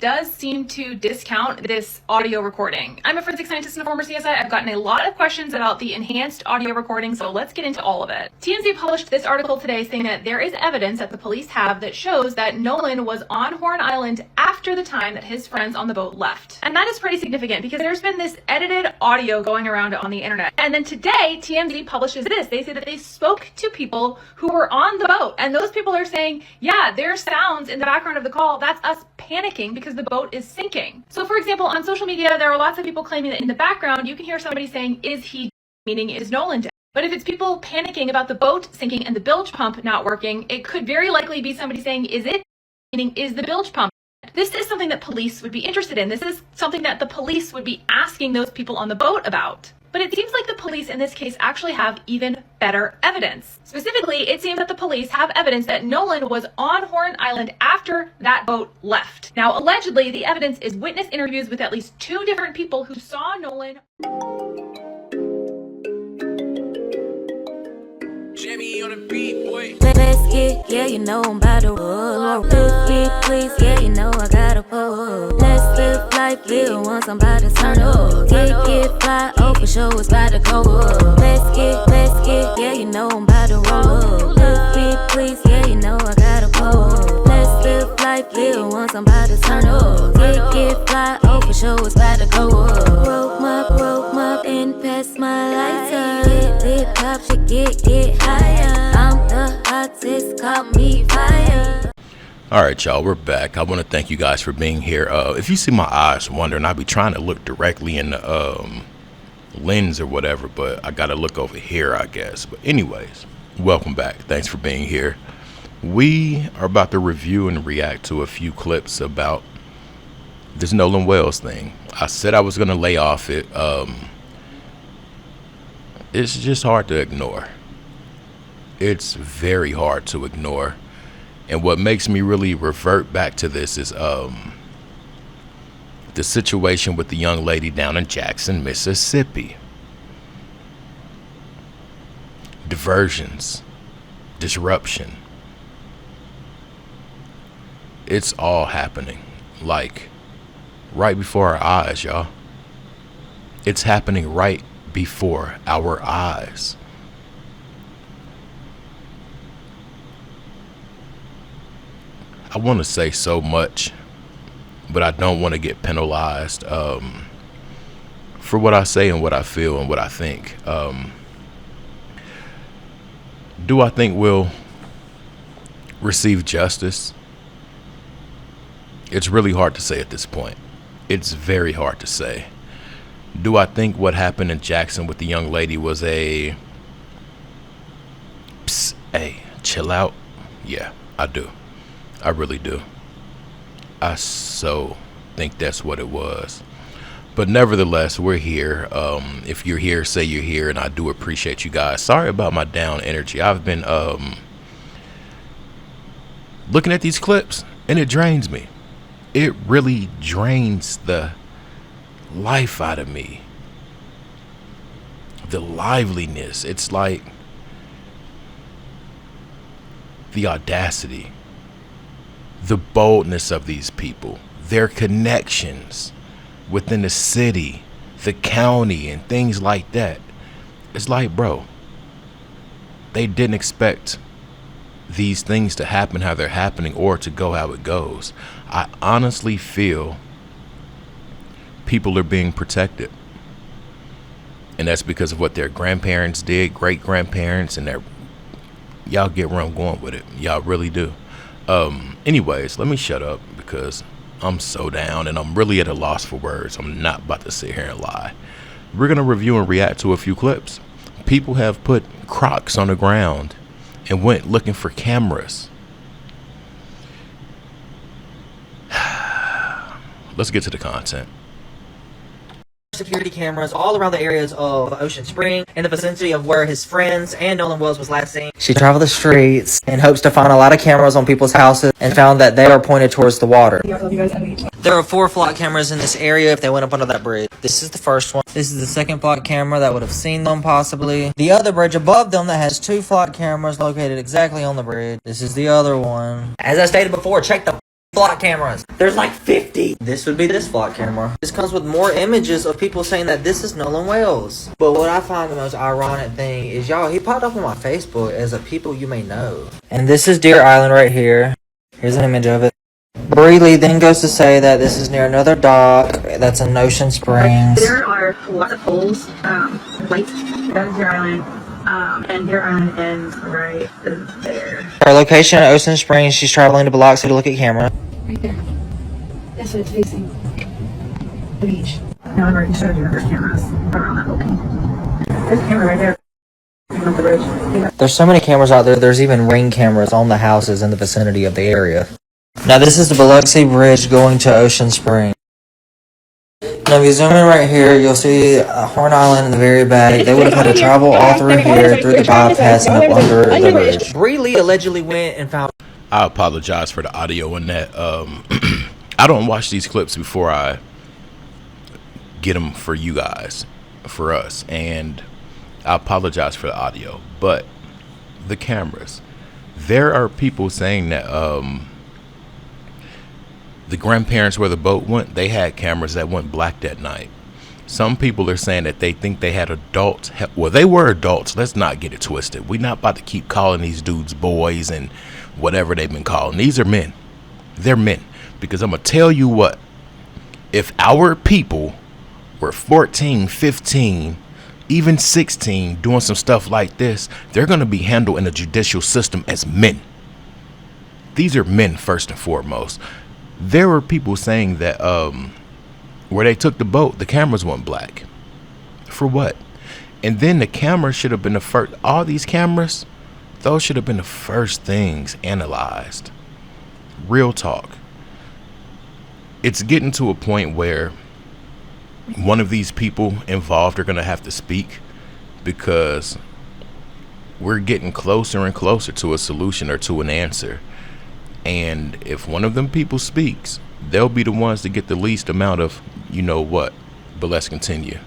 does seem to discount this audio recording. I'm a forensic scientist and a former CSI. I've gotten a lot of questions about the enhanced audio recording, so let's get into all of it. TMZ published this article today saying that there is evidence that the police have that shows that Nolan was on Horn Island after the time that his friends on the boat left. And that is pretty significant because there's been this edited audio going around on the internet. And then today, TMZ publishes this. They say that they spoke to people who were on the boat, and those people are saying, yeah, there's sounds in the background of the call. That's us panicking because the boat is sinking. So for example, on social media, there are lots of people claiming that in the background, you can hear somebody saying, is he, meaning is Nolan dead? But if it's people panicking about the boat sinking and the bilge pump not working, it could very likely be somebody saying, is it, meaning is the bilge pump dead? This is something that police would be interested in. This is something that the police would be asking those people on the boat about. But it seems like the police in this case actually have even better evidence. Specifically, it seems that the police have evidence that Nolan was on Horn Island after that boat left. Now, allegedly, the evidence is witness interviews with at least 2 different people who saw Nolan. Jimmy on the beat, boy. Let's get, yeah, you know I'm about to roll. Let's get, please, yeah, you know I gotta pull. Let's live life, live once I'm about to turn up. Get fly, oh for sure it's about to go up. Let's get, yeah, you know I'm about to roll. Let's get, please, yeah, you know I gotta pull. Let's live life, live once I'm about to turn up. Get fly, oh for sure it's about to go up. Broke my, and pass my lighter. Lit pop should get higher. I'm the hottest, call me fire. Alright y'all, we're back. I want to thank you guys for being here. If you see my eyes wandering, I be trying to look directly in the lens or whatever, but I gotta look over here, I guess. But anyways, welcome back. Thanks for being here. We are about to review and react to a few clips about this Nolan Wells thing. I said I was gonna lay off it. It's just hard to ignore. It's very hard to ignore. And what makes me really revert back to this is the situation with the young lady down in Jackson, Mississippi. Diversions, disruption. It's all happening, like, right before our eyes, y'all. It's happening right before our eyes. I want to say so much, but I don't want to get penalized for what I say and what I feel and what I think. Do I think we'll receive justice? It's really hard to say at this point. It's very hard to say. Do I think what happened in Jackson with the young lady was a psst, hey, chill out? Yeah, I do. I really do. I so think that's what it was. But nevertheless, we're here. If you're here, say you're here, and I do appreciate you guys. Sorry about my down energy. I've been looking at these clips, and it drains me. It really drains the life out of me. The liveliness. It's like the audacity, the boldness of these people, their connections within the city, the county, and things like that. It's like, bro, they didn't expect these things to happen how they're happening or to go how it goes. I honestly feel people are being protected, and that's because of what their grandparents did, great grandparents, and y'all get where I'm going with it. Y'all really do. Anyways, let me shut up because I'm so down and I'm really at a loss for words. I'm not about to sit here and lie. We're gonna review and react to a few clips. People have put Crocs on the ground and went looking for cameras. Let's get to the content. Security cameras all around the areas of Ocean Spring in the vicinity of where his friends and Nolan Wells was last seen. She traveled the streets in hopes to find a lot of cameras on people's houses and found that they are pointed towards the water. There are 4 flock cameras in this area if they went up under that bridge. This is the first one. This is the second flock camera that would have seen them possibly. The other bridge above them that has 2 flock cameras located exactly on the bridge. This is the other one. As I stated before, check the Flock cameras. There's like 50. This would be this flock camera. This comes with more images of people saying that this is Nolan Wells. But what I find the most ironic thing is, y'all, he popped up on my Facebook as a people you may know. And this is Deer Island right here. Here's an image of it. Breeley then goes to say that this is near another dock that's in Ocean Springs. There are lots of holes, right, that is Deer Island, and Deer Island ends right there. Her location at Ocean Springs, she's traveling to Biloxi to look at camera. Right there. That's what it's facing. The beach. Now I've already showed you there's cameras around that building. There's a camera right there. On the bridge. There's so many cameras out there, there's even ring cameras on the houses in the vicinity of the area. Now this is the Biloxi Bridge going to Ocean Springs. Now if you zoom in right here, you'll see Horn Island in the very back. They would have had to travel all through here, through the bypass and up under the bridge. Breeley allegedly went and found... I apologize for the audio in that. I don't watch these clips before I get them for you guys, for us, and I apologize for the audio. But the cameras, there are people saying that the grandparents where the boat went, they had cameras that went black that night. Some people are saying that they think they had adults. Well, they were adults. Let's not get it twisted. We're not about to keep calling these dudes boys and whatever they've been calling. These are men. They're men. Because I'm going to tell you what. If our people were 14, 15, even 16 doing some stuff like this, they're going to be handled in the judicial system as men. These are men first and foremost. There were people saying that where they took the boat, the cameras went black. For what? And then the camera should have been the first. All these cameras, those should have been the first things analyzed. Real talk. It's getting to a point where one of these people involved are going to have to speak, because we're getting closer and closer to a solution or to an answer. And if one of them people speaks, they'll be the ones to get the least amount of, you know what. But let's continue.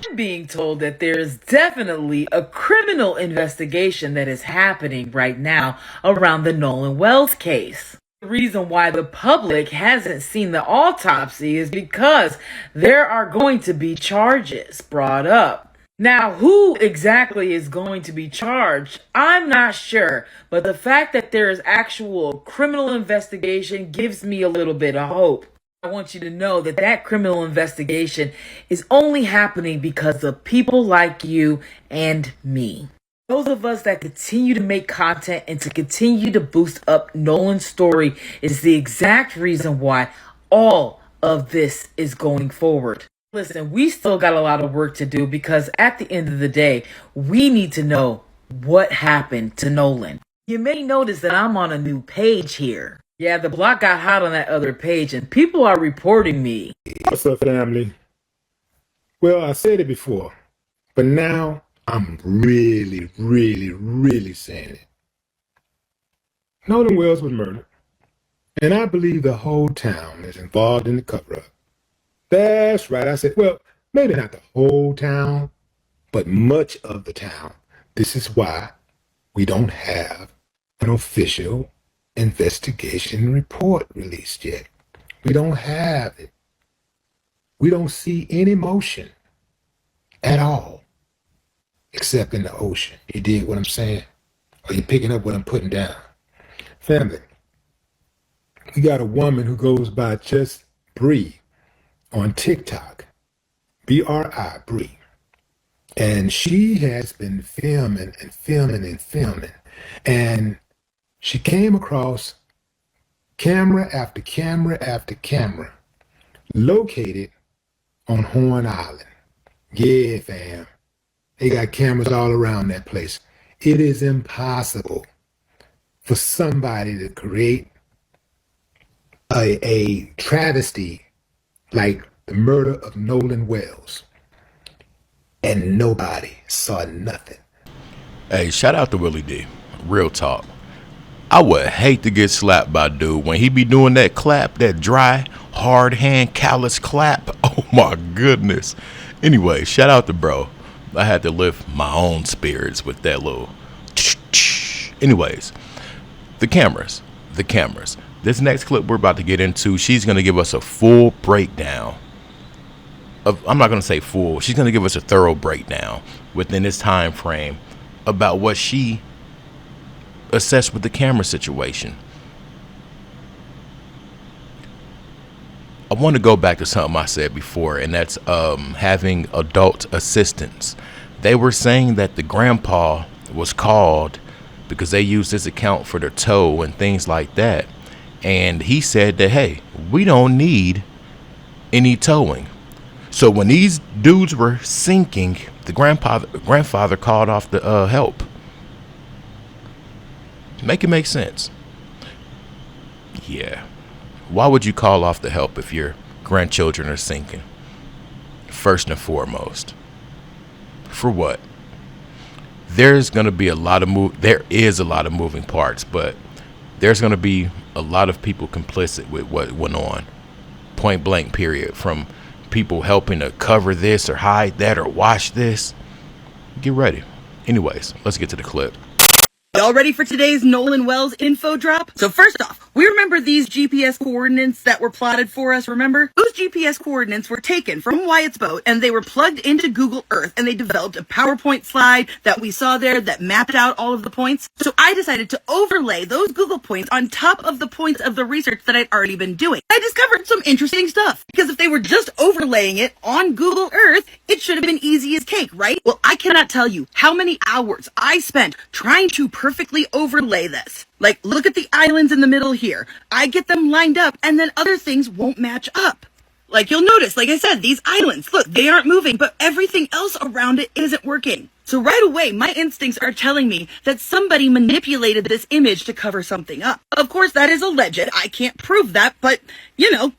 I'm being told that there is definitely a criminal investigation that is happening right now around the Nolan Wells case. The reason why the public hasn't seen the autopsy is because there are going to be charges brought up. Now, who exactly is going to be charged? I'm not sure, but the fact that there is actual criminal investigation gives me a little bit of hope. I want you to know that that criminal investigation is only happening because of people like you and me. Those of us that continue to make content and to continue to boost up Nolan's story is the exact reason why all of this is going forward. Listen, we still got a lot of work to do, because at the end of the day, we need to know what happened to Nolan. You may notice that I'm on a new page here. Yeah, the block got hot on that other page and people are reporting me. What's up, family? Well, I said it before, but now I'm really saying it. Nolan Wells was murdered, and I believe the whole town is involved in the cover-up. That's right, I said, well, maybe not the whole town, but much of the town. This is why we don't have an official investigation report released yet. We don't have it. We don't see any motion at all, except in the ocean. You dig what I'm saying? Are you picking up what I'm putting down? Family, we got a woman who goes by just Bree on TikTok, B-R-I, Bree. And she has been filming. And she came across camera after camera located on Horn Island. Yeah, fam. They got cameras all around that place. It is impossible for somebody to create a travesty like the murder of Nolan Wells, and nobody saw nothing. Hey, shout out to Willie D. Real talk. I would hate to get slapped by dude when he be doing that clap, that dry, hard hand, callous clap. Oh my goodness. Anyway, shout out to bro. I had to lift my own spirits with that little. Anyways, the cameras. This next clip we're about to get into, she's going to give us a full breakdown of, I'm not going to say full, she's going to give us a thorough breakdown within this time frame about what she assessed with the camera situation. I want to go back to something I said before, and that's having adult assistants. They were saying that the grandpa was called because they used his account for their tow and things like that. And he said that, hey, we don't need any towing. So when these dudes were sinking, the grandfather called off the help. Make it make sense. Yeah. Why would you call off the help if your grandchildren are sinking? First and foremost. For what? There's going to be there is a lot of moving parts, but there's going to be a lot of people complicit with what went on. Point blank period. From people helping to cover this or hide that or watch this. Get ready. Anyways, let's get to the clip. Y'all ready for today's Nolan Wells info drop? So first off, we remember these GPS coordinates that were plotted for us, remember? Those GPS coordinates were taken from Wyatt's boat and they were plugged into Google Earth and they developed a PowerPoint slide that we saw there that mapped out all of the points. So I decided to overlay those Google points on top of the points of the research that I'd already been doing. I discovered some interesting stuff because if they were just overlaying it on Google Earth, it should have been easy as cake, right? Well, I cannot tell you how many hours I spent trying to perfectly overlay this. Like, look at the islands in the middle here. I get them lined up and then other things won't match up. Like you'll notice, like I said, these islands, look, they aren't moving, but everything else around it isn't working. So right away, my instincts are telling me that somebody manipulated this image to cover something up. Of course, that is alleged. I can't prove that, but, you know,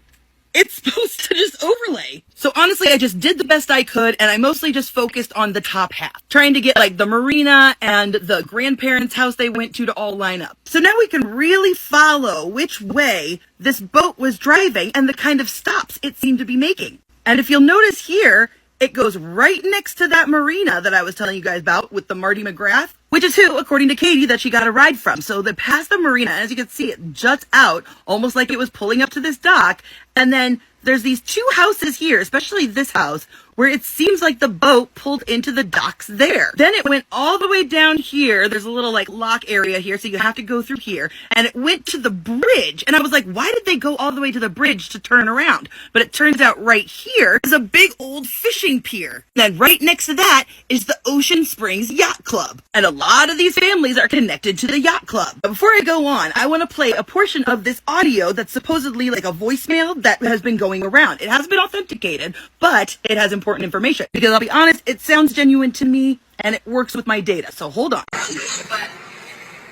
it's supposed to just overlay. So honestly, I just did the best I could, and I mostly just focused on the top half, trying to get like the marina and the grandparents' house they went to all line up. So now we can really follow which way this boat was driving and the kind of stops it seemed to be making. And if you'll notice here, it goes right next to that marina that I was telling you guys about with the Marty McGrath, which is who, according to Katie, that she got a ride from. So they passed the marina, and as you can see, it juts out almost like it was pulling up to this dock. And then there's these two houses here, especially this house, where it seems like the boat pulled into the docks there. Then it went all the way down here. There's a little like lock area here, so you have to go through here. And it went to the bridge. And I was like, why did they go all the way to the bridge to turn around? But it turns out right here is a big old fishing pier. And right next to that is the Ocean Springs Yacht Club. And a lot of these families are connected to the yacht club. But before I go on, I want to play a portion of this audio that's supposedly like a voicemail that has been going around. It hasn't been authenticated, but it has important information. Because I'll be honest, it sounds genuine to me and it works with my data. So hold on. But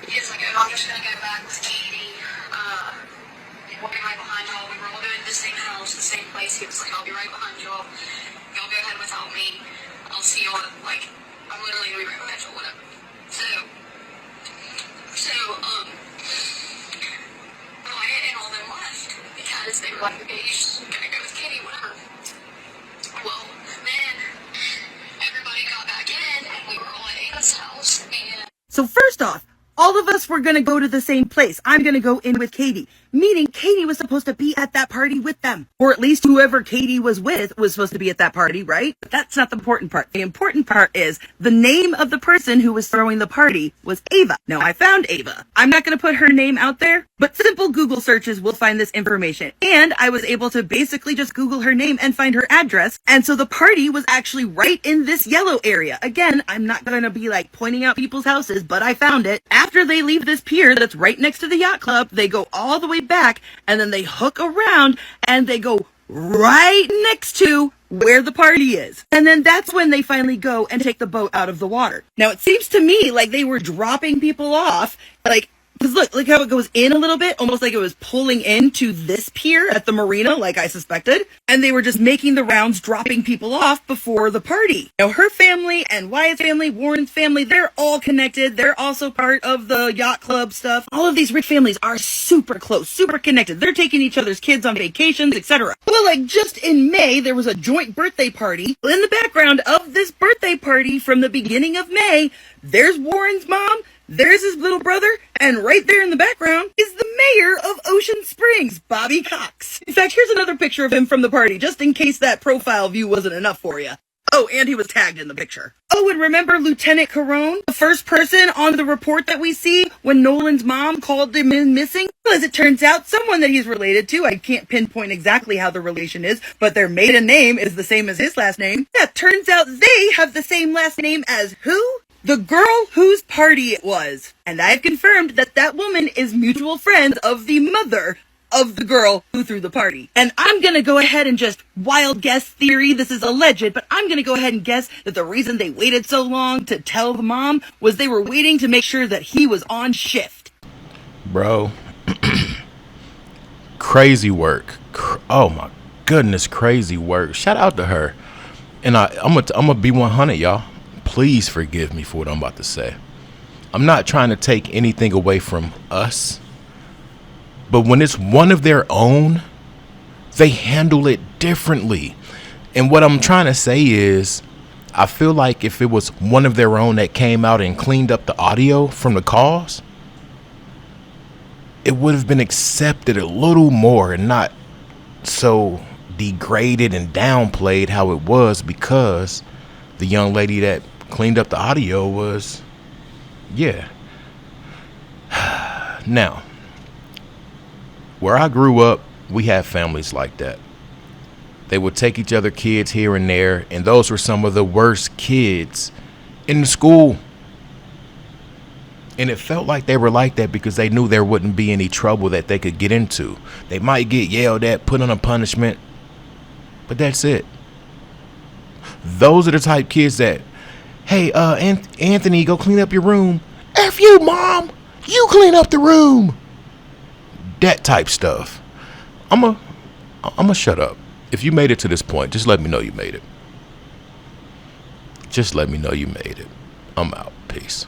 years ago, I'm just gonna go back with Katie. We'll be right behind y'all. We were all going to the same house, the same place. He was like, I'll be right behind y'all. Y'all go ahead without me. I'll see y'all. Like, I'm literally gonna be right behind y'all. Whatever. Wyatt and all them left because they were like, okay, you're just gonna go with Katie, whatever. Well, then everybody got back in and we were all at Ava's house and So first off, all of us were going to go to the same place. I'm going to go in with Katie, meaning Katie was supposed to be at that party with them. Or at least whoever Katie was with was supposed to be at that party, right? But that's not the important part. The important part is the name of the person who was throwing the party was Ava. Now, I found Ava. I'm not going to put her name out there, but simple Google searches will find this information. And I was able to basically just Google her name and find her address. And so the party was actually right in this yellow area. Again, I'm not going to be like pointing out people's houses, but I found it. After they leave this pier that's right next to the yacht club, they go all the way back and then they hook around and they go right next to where the party is. And then that's when they finally go and take the boat out of the water. Now, it seems to me like they were dropping people off, like, because look how it goes in a little bit, almost like it was pulling into this pier at the marina, like I suspected. And they were just making the rounds, dropping people off before the party. Now, her family and Wyatt's family, Warren's family, they're all connected. They're also part of the yacht club stuff. All of these rich families are super close, super connected. They're taking each other's kids on vacations, etc. Well, like just in May, there was a joint birthday party. In the background of this birthday party from the beginning of May, there's Warren's mom, There's his little brother, and right there in the background is the mayor of Ocean Springs, Bobby Cox. In fact, here's another picture of him from the party, just in case that profile view wasn't enough for you. Oh, and he was tagged in the picture. Oh, and remember Lieutenant Carone, the first person on the report that we see when Nolan's mom called him in missing? Well, as it turns out, someone that he's related to, I can't pinpoint exactly how the relation is, but their maiden name is the same as his last name. Yeah, turns out they have the same last name as who? The girl whose party it was. And I've confirmed that that woman is mutual friends of the mother of the girl who threw the party. And I'm gonna go ahead and just wild guess theory, this is alleged, but I'm gonna go ahead and guess that the reason they waited so long to tell the mom was they were waiting to make sure that he was on shift. Bro, crazy work. Oh my goodness, crazy work. Shout out to her. And I'm gonna be 100, y'all. Please forgive me for what I'm about to say. I'm not trying to take anything away from us, but when it's one of their own, they handle it differently. And what I'm trying to say is, I feel like if it was one of their own that came out and cleaned up the audio from the calls, it would have been accepted a little more and not so degraded and downplayed how it was, because the young lady that cleaned up the audio was, yeah. Now, where I grew up, we had families like that. They would take each other kids here and there, and those were some of the worst kids in the school. And it felt like they were like that because they knew there wouldn't be any trouble that they could get into. They might get yelled at, put on a punishment, but that's it. Those are the type kids that, hey, Anthony, go clean up your room. F you, Mom. You clean up the room. That type stuff. I'm a shut up. If you made it to this point, just let me know you made it. Just let me know you made it. I'm out. Peace.